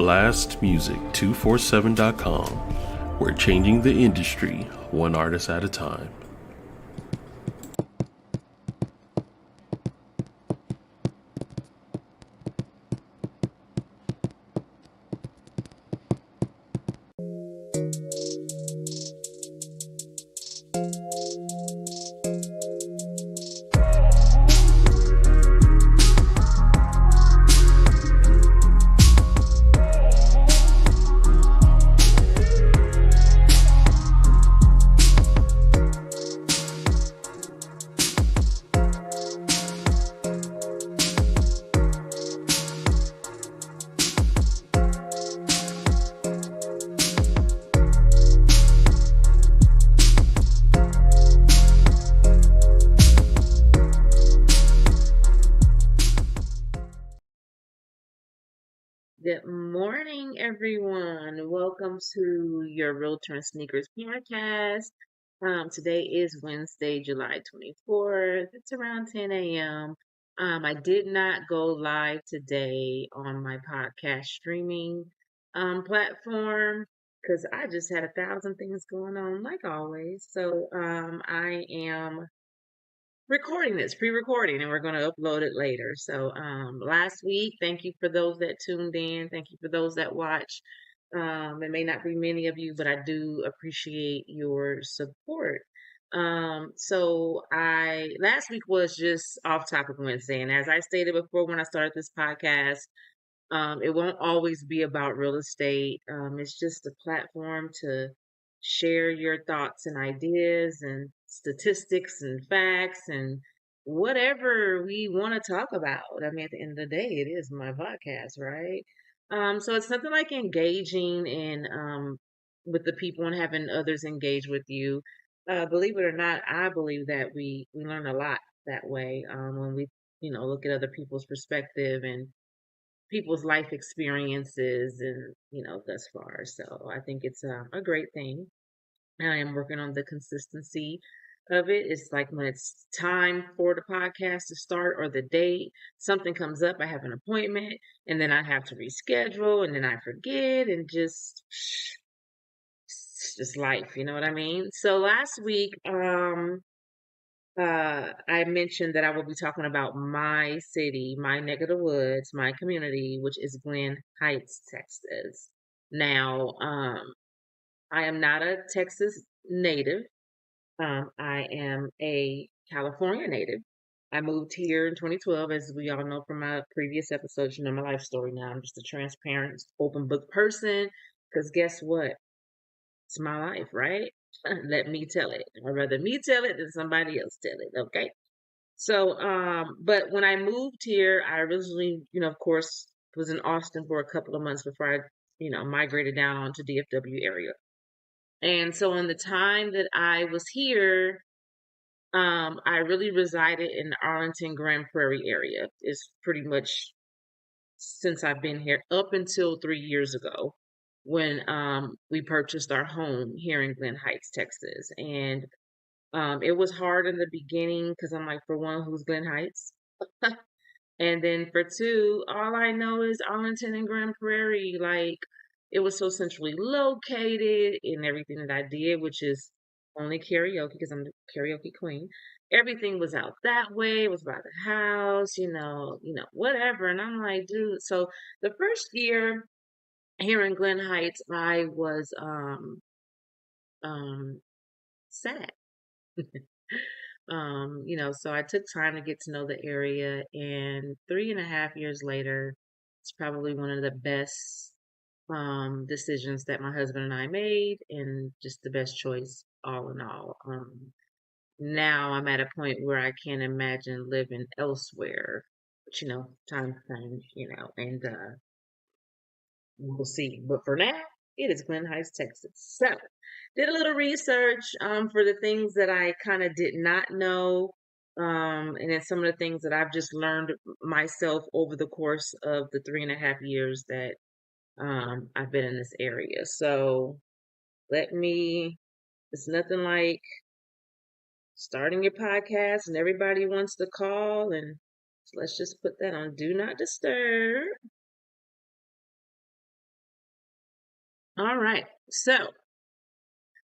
blastmusic247.com. We're changing the industry one artist at a time. Good morning, everyone. Welcome to Your Realtor and Sneakers podcast. Today is Wednesday, July 24th. It's around 10 a.m. I did not go live today on my podcast streaming platform because I just had 1,000 things going on, like always. So I am recording this, pre-recording, and we're going to upload it later. So last week, thank you for those that tuned in. Thank you for those that watch. It may not be many of you, but I do appreciate your support. So last week was just off topic Wednesday, and as I stated before when I started this podcast, it won't always be about real estate. It's just a platform to share your thoughts and ideas and statistics and facts and whatever we want to talk about. I mean, at the end of the day, it is my podcast, right? So it's nothing like engaging and with the people and having others engage with you. Believe it or not, I believe that we learn a lot that way when we look at other people's perspective and people's life experiences and thus far. So I think it's a great thing. I am working on the consistency of it. It's like when it's time for the podcast to start or the date, something comes up, I have an appointment, and then I have to reschedule, and then I forget, and it's just life, you know what I mean? So last week, I mentioned that I will be talking about my city, my neck of the woods, my community, which is Glen Heights, Texas. Now, I am not a Texas native. I am a California native. I moved here in 2012, as we all know from my previous episodes. You know my life story now. I'm just a transparent, open book person. Because guess what? It's my life, right? Let me tell it. I'd rather me tell it than somebody else tell it. Okay. So, but when I moved here, I originally, of course, was in Austin for a couple of months before I, migrated down to DFW area. And so in the time that I was here, I really resided in the Arlington Grand Prairie area. It's pretty much since I've been here up until 3 years ago when we purchased our home here in Glen Heights, Texas. And it was hard in the beginning because I'm like, for one, who's Glen Heights? And then for two, all I know is Arlington and Grand Prairie. Like, it was so centrally located in everything that I did, which is only karaoke because I'm the karaoke queen. Everything was out that way. It was by the house, whatever. And I'm like, dude. So the first year here in Glen Heights, I was sad. So I took time to get to know the area, and 3.5 years later, it's probably one of the best decisions that my husband and I made, and just the best choice all in all. Now I'm at a point where I can't imagine living elsewhere, but time frames, and we'll see. But for now, it is Glen Heights, Texas. So, did a little research for the things that I kind of did not know, and then some of the things that I've just learned myself over the course of the 3.5 years that I've been in this area. So, it's nothing like starting your podcast and everybody wants to call, and let's just put that on Do Not Disturb. All right.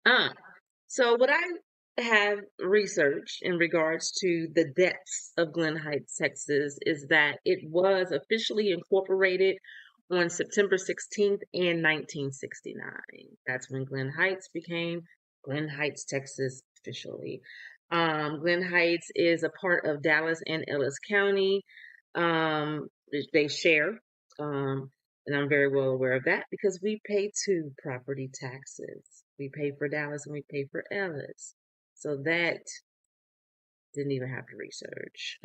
Uh, so what I have researched in regards to the depths of Glen Heights, Texas, is that it was officially incorporated on September 16th in 1969. That's when Glen Heights became Glen Heights, Texas, officially. Glen Heights is a part of Dallas and Ellis County. They share. Um, and I'm very well aware of that because we pay two property taxes. We pay for Dallas and we pay for Ellis. So that didn't even have to research.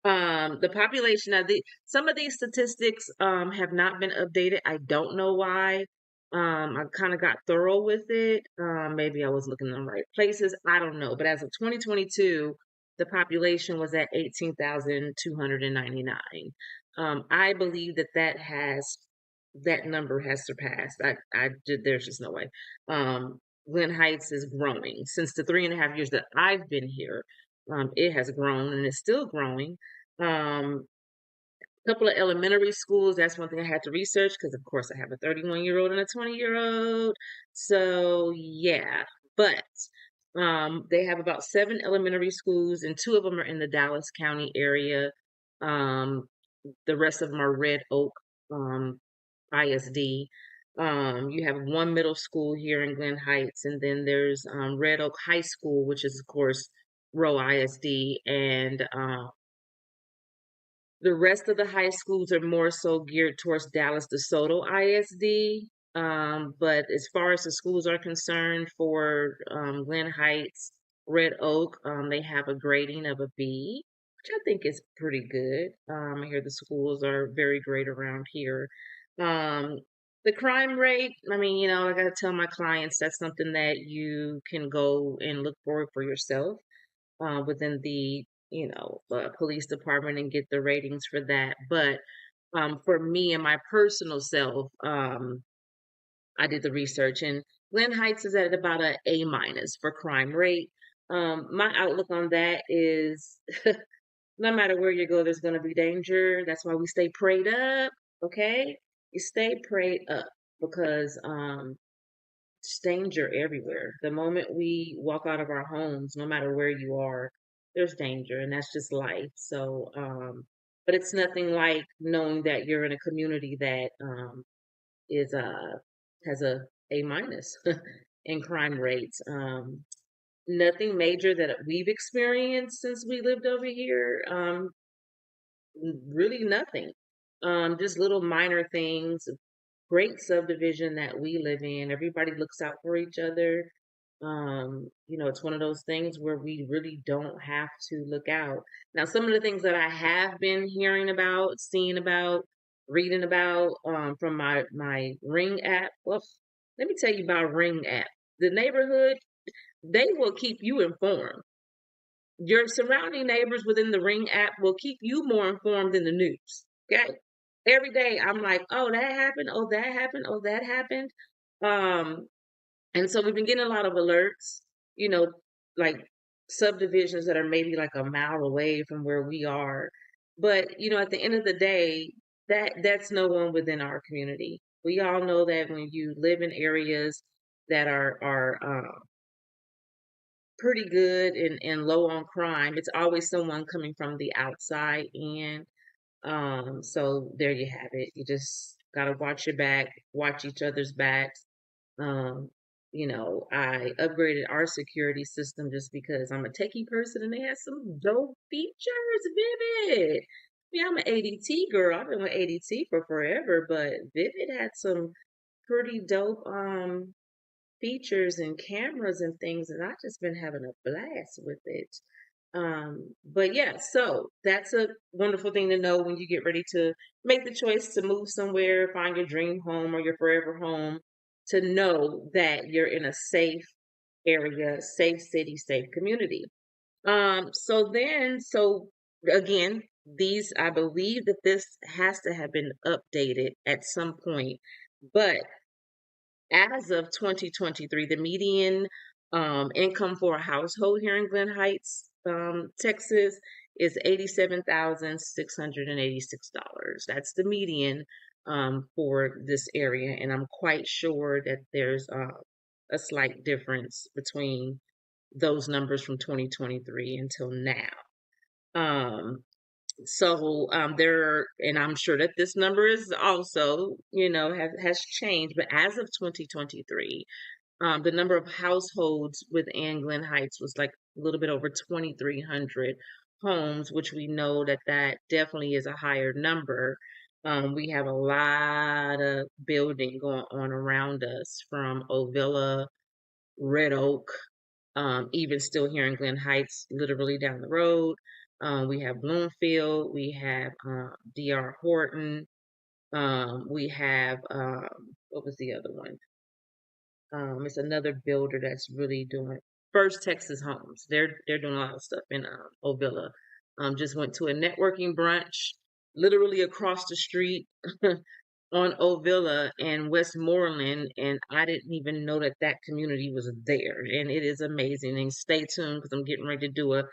The population of some of these statistics have not been updated. I don't know why. I kind of got thorough with it. Maybe I was looking in the right places. I don't know. But as of 2022, the population was at 18,299. I believe that number has surpassed. I did. There's just no way. Glen Heights is growing since the 3.5 years that I've been here. It has grown and it's still growing. Couple of elementary schools. That's one thing I had to research because, of course, I have a 31-year-old and a 20-year-old. So yeah, but they have about 7 elementary schools, and 2 of them are in the Dallas County area. Um, the rest of them are Red Oak ISD. You have one middle school here in Glen Heights, and then there's Red Oak High School, which is, of course, Rowe ISD, and the rest of the high schools are more so geared towards Dallas DeSoto ISD. But as far as the schools are concerned, for Glen Heights, Red Oak, they have a grading of a B, which I think is pretty good. I hear the schools are very great around here. Um, the crime rate, I mean, I got to tell my clients that's something that you can go and look for yourself within the police department and get the ratings for that. But for me and my personal self, I did the research, and Glen Heights is at about a A- for crime rate. My outlook on that is no matter where you go, there's going to be danger. That's why we stay prayed up. Okay, you stay prayed up because it's danger everywhere. The moment we walk out of our homes, no matter where you are, there's danger, and that's just life. So, but it's nothing like knowing that you're in a community that is has a A- in crime rates. Nothing major that we've experienced since we lived over here. Really nothing. Just little minor things. Great subdivision that we live in. Everybody looks out for each other. It's one of those things where we really don't have to look out. Now, some of the things that I have been hearing about, seeing about, reading about from my Ring app. Well, let me tell you about Ring app. The neighborhood, they will keep you informed. Your surrounding neighbors within the Ring app will keep you more informed than the news. Okay. Every day I'm like, oh, that happened. Oh, that happened. Oh, that happened. Um, and so we've been getting a lot of alerts, you know, like subdivisions that are maybe like a mile away from where we are. But, at the end of the day, that's no one within our community. We all know that when you live in areas that are pretty good and low on crime, it's always someone coming from the outside in. So there you have it. You just gotta watch your back, watch each other's backs. Um, I upgraded our security system just because I'm a techie person and they had some dope features, Vivid. Yeah, I'm an ADT girl. I've been with ADT for forever, but Vivid had some pretty dope features and cameras and things, and I've just been having a blast with it. But yeah, so that's a wonderful thing to know when you get ready to make the choice to move somewhere, find your dream home or your forever home, to know that you're in a safe area, safe city, safe community. So again, I believe that this has to have been updated at some point, but as of 2023, the median income for a household here in Glen Heights, Texas, is $87,686. That's the median. for this area, and I'm quite sure that there's a slight difference between those numbers from 2023 until now. There, and I'm sure that this number is also, has changed, but as of 2023, the number of households within Glen Heights was like a little bit over 2,300 homes, which we know that that definitely is a higher number. We have a lot of building going on around us from Ovilla, Red Oak, even still here in Glen Heights, literally down the road. We have Bloomfield, we have DR Horton, we have what was the other one? It's another builder that's really doing First Texas Homes. They're doing a lot of stuff in Ovilla. Just went to a networking brunch, literally across the street on Ovilla and Westmoreland, and I didn't even know that that community was there. And it is amazing. And stay tuned because I'm getting ready to do a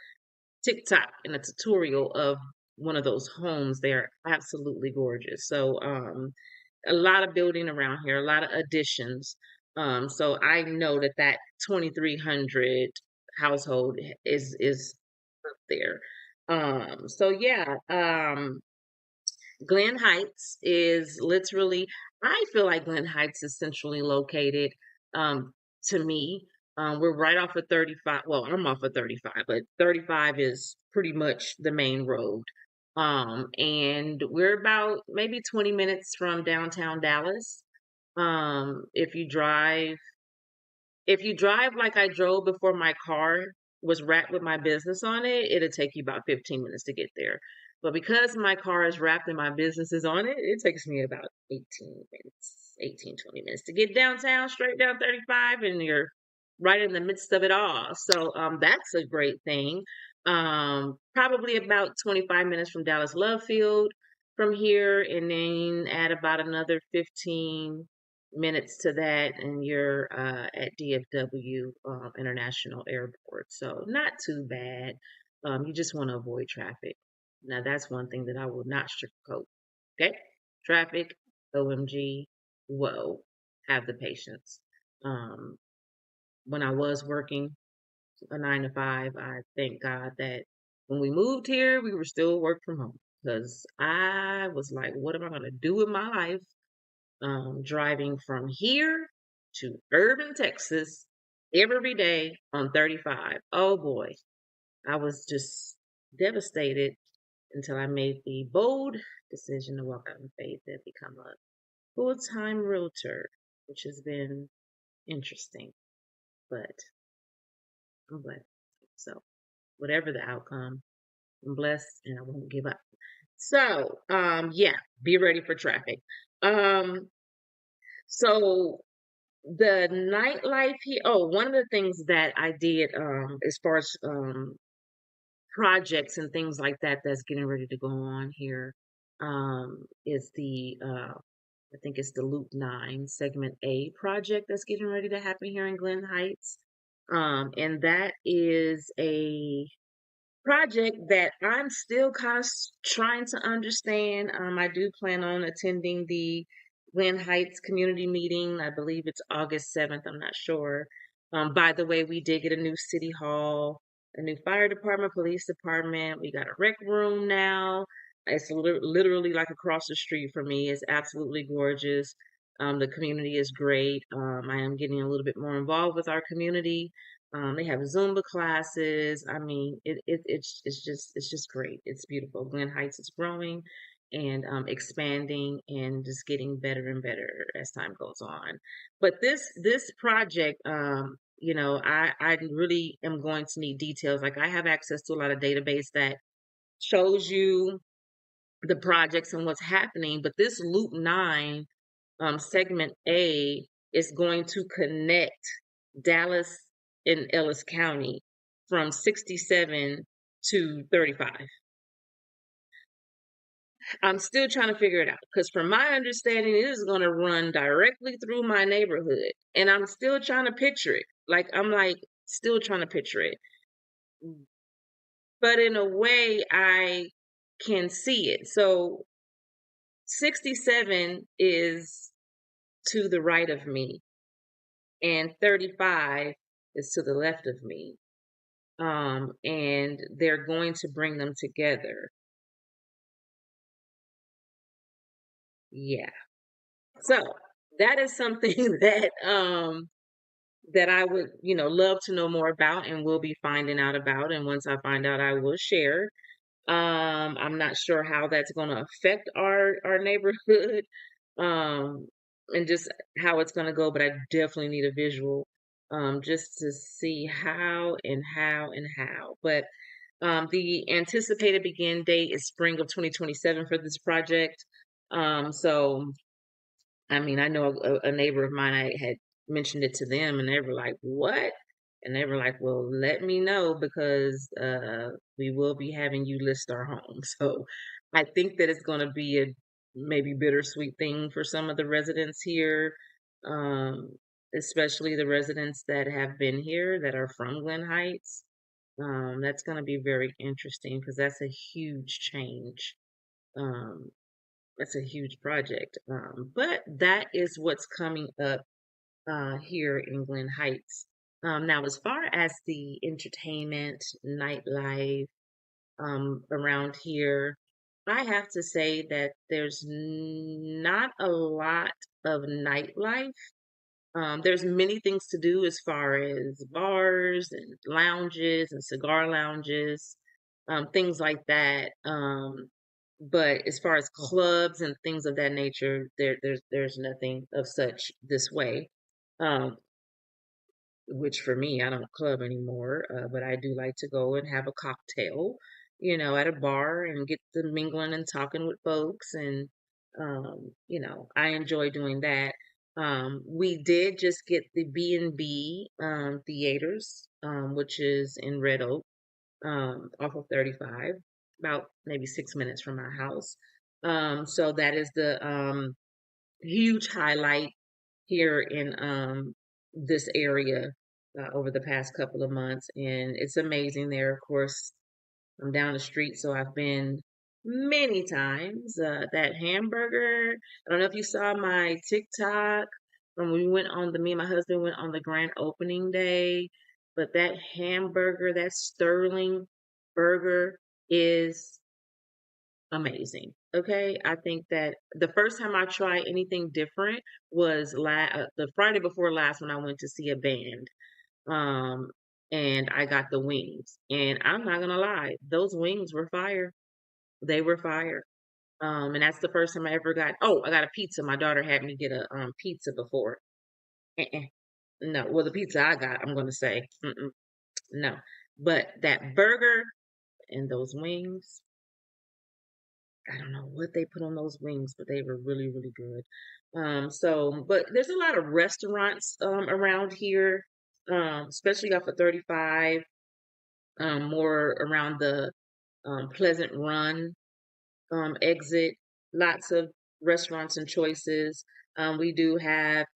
TikTok and a tutorial of one of those homes. They are absolutely gorgeous. So a lot of building around here, a lot of additions. So I know that that 2,300 household is up there. So yeah, Glen Heights is literally, I feel like Glen Heights is centrally located, um, to me. We're right off of 35. Well, I'm off of 35, but 35 is pretty much the main road. And we're about maybe 20 minutes from downtown Dallas. If you drive like I drove before my car was wrapped with my business on it, it'll take you about 15 minutes to get there. But because my car is wrapped and my business is on it, it takes me about 20 minutes to get downtown, straight down 35, and you're right in the midst of it all. So that's a great thing. Probably about 25 minutes from Dallas Love Field from here, and then add about another 15 minutes to that, and you're at DFW International Airport. So not too bad. You just want to avoid traffic. Now that's one thing that I will not sugarcoat. Okay, traffic, OMG, whoa, have the patience. Um, when I was working a 9 to 5, I thank God that when we moved here, we were still work from home because I was like, what am I going to do with my life? Driving from here to urban Texas every day on 35. Oh boy, I was just devastated until I made the bold decision to walk out in faith and become a full-time realtor, which has been interesting, but I'm blessed. So whatever the outcome, I'm blessed and I won't give up. So, yeah, be ready for traffic. Um, so the nightlife here. Oh, one of the things that I did, as far as projects and things like that, that's getting ready to go on here, is the I think it's the Loop 9 Segment A project that's getting ready to happen here in Glen Heights. And that is a project that I'm still kind of trying to understand. I do plan on attending the Glen Heights community meeting. I believe it's August 7th. I'm not sure. By the way, we did get a new city hall, a new fire department, police department. We got a rec room now. It's literally like across the street from me. It's absolutely gorgeous. The community is great. I am getting a little bit more involved with our community. They have Zumba classes. I mean, it's just great. It's beautiful. Glen Heights is growing and expanding and just getting better and better as time goes on. But this project, I really am going to need details. Like I have access to a lot of database that shows you the projects and what's happening. But this Loop 9 segment A is going to connect Dallas and Ellis County from 67 to 35. I'm still trying to figure it out because, from my understanding, it is going to run directly through my neighborhood, and I'm still trying to picture it. I'm still trying to picture it, but in a way, I can see it. So 67 is to the right of me, and 35 is to the left of me. And they're going to bring them together. Yeah. So that is something that I would, love to know more about and will be finding out about. And once I find out, I will share. I'm not sure how that's going to affect our neighborhood, um, and just how it's going to go, but I definitely need a visual, just to see how. But the anticipated begin date is spring of 2027 for this project. So I mean, I know a neighbor of mine, I had mentioned it to them, and they were like, "What?" And they were like, "Well, let me know because we will be having you list our home." So I think that it's going to be a maybe bittersweet thing for some of the residents here, um, especially the residents that have been here that are from Glen Heights. That's going to be very interesting because that's a huge change. Um, that's a huge project. But that is what's coming up here in Glen Heights. Now, as far as the entertainment, nightlife around here, I have to say that there's not a lot of nightlife. There's many things to do as far as bars and lounges and cigar lounges, things like that. But as far as clubs and things of that nature, there's nothing of such this way. Um, which for me, I don't club anymore, but I do like to go and have a cocktail, at a bar and get to mingling and talking with folks. And, I enjoy doing that. We did just get the B&B theaters, which is in Red Oak, off of 35, about maybe 6 minutes from my house. So that is the huge highlight here in this area over the past couple of months, and it's amazing there. Of course, I'm down the street, so I've been many times. That hamburger, I don't know if you saw my TikTok when me and my husband went on the grand opening day, but that hamburger, that Sterling burger is amazing. Okay, I think that the first time I tried anything different was the Friday before last when I went to see a band. Um, and I got the wings, and I'm not gonna lie, those wings were fire. They were fire. And that's the first time I ever got. Oh, I got a pizza. My daughter had me get a pizza before. Uh-uh. No, well, the pizza I got, I'm gonna say, no, but that burger and those wings. I don't know what they put on those wings, but they were really, really good. But there's a lot of restaurants around here, especially off of 35, more around the Pleasant Run exit. Lots of restaurants and choices. We do have,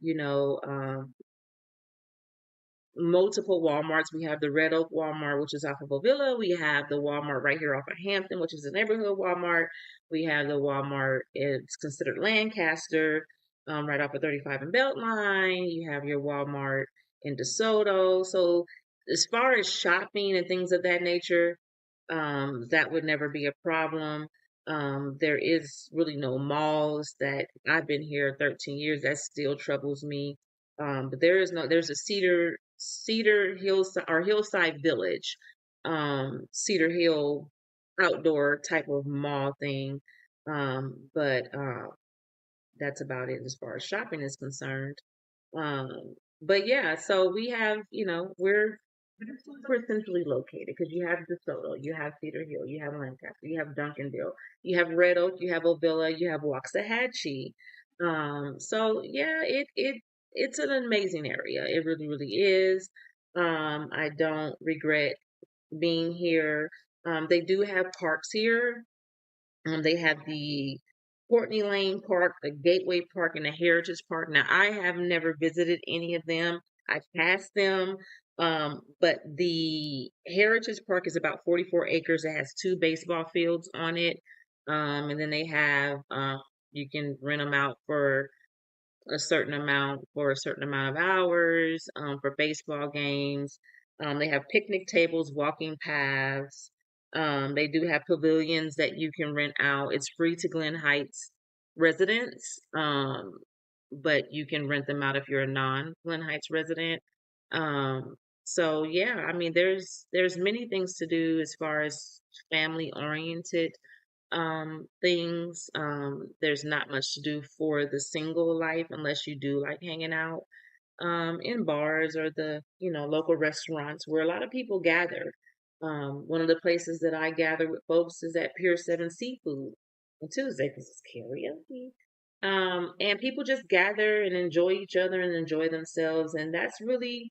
multiple Walmarts. We have the Red Oak Walmart, which is off of Ovilla. We have the Walmart right here off of Hampton, which is a neighborhood Walmart. We have the Walmart, it's considered Lancaster, right off of 35 and Beltline. You have your Walmart in DeSoto. So as far as shopping and things of that nature, that would never be a problem. There is really no malls that I've been here 13 years. That still troubles me. But there's a Cedar Hills or Hillside Village, Cedar Hill outdoor type of mall thing. But that's about it as far as shopping is concerned. But yeah, so we have, we're centrally located because you have DeSoto, you have Cedar Hill, you have Lancaster, you have Duncanville, you have Red Oak, you have Ovilla, you have Waxahachie. So yeah, it's an amazing area. It really, really is. I don't regret being here. They do have parks here. They have the Courtney Lane Park, the Gateway Park, and the Heritage Park. Now, I have never visited any of them. I've passed them. But the Heritage Park is about 44 acres. It has two baseball fields on it. And then they have You can rent them out for a certain amount for a certain amount of hours for baseball games. They have picnic tables, walking paths. They do have pavilions that you can rent out. It's free to Glen Heights residents, but you can rent them out if you're a non-Glen Heights resident. So yeah, I mean, there's many things to do as far as family oriented things. There's not much to do for the single life unless you do like hanging out in bars or the local restaurants where a lot of people gather. One of the places that I gather with folks is at Pier 7 Seafood on Tuesday because it's karaoke. And people just gather and enjoy each other and enjoy themselves. And that's really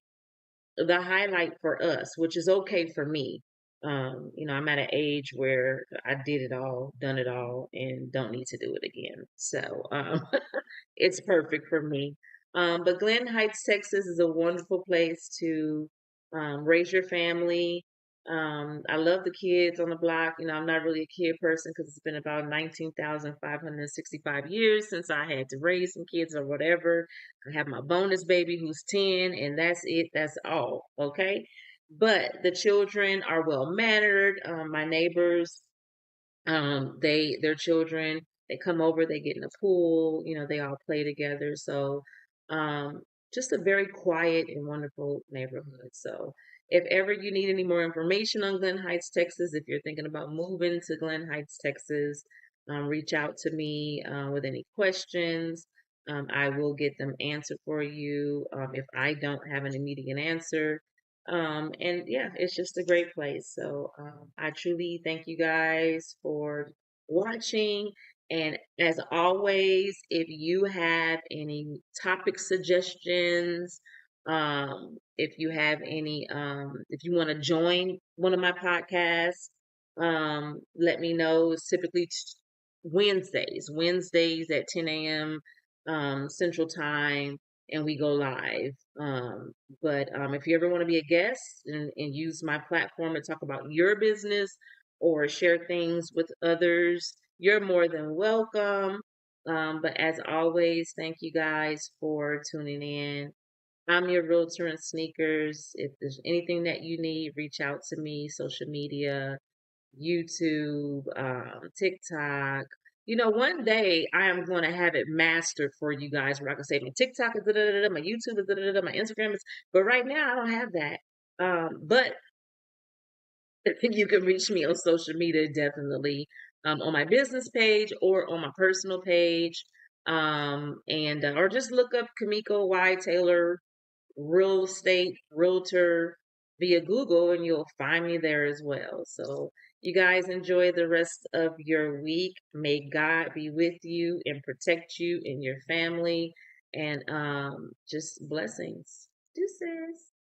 the highlight for us, which is okay for me. I'm at an age where I did it all, done it all, and don't need to do it again. So it's perfect for me. But Glen Heights, Texas is a wonderful place to raise your family. I love the kids on the block. I'm not really a kid person because it's been about 19,565 years since I had to raise some kids or whatever. I have my bonus baby who's 10, and that's it. That's all. Okay. But the children are well mannered. My neighbors, their children, they come over, they get in the pool, they all play together. So um just a very quiet and wonderful neighborhood. So if ever you need any more information on Glen Heights, Texas, if you're thinking about moving to Glen Heights, Texas, reach out to me with any questions. I will get them answered for you if I don't have an immediate answer. And yeah, it's just a great place. So I truly thank you guys for watching. And as always, if you have any topic suggestions, if you want to join one of my podcasts, let me know. It's typically Wednesdays at 10 a.m. Central Time, and we go live. But if you ever want to be a guest and use my platform to talk about your business or share things with others, you're more than welcome. But as always, thank you guys for tuning in. I'm your realtor in sneakers. If there's anything that you need, reach out to me, social media, YouTube, TikTok. One day I am going to have it mastered for you guys where I can say my TikTok is da da da da, my YouTube is da da da da, my Instagram is, but right now I don't have that. But you can reach me on social media definitely on my business page or on my personal page. And or just look up Kamiko Y. Taylor real estate realtor via Google and you'll find me there as well. So you guys enjoy the rest of your week. May God be with you and protect you and your family and just blessings. Deuces.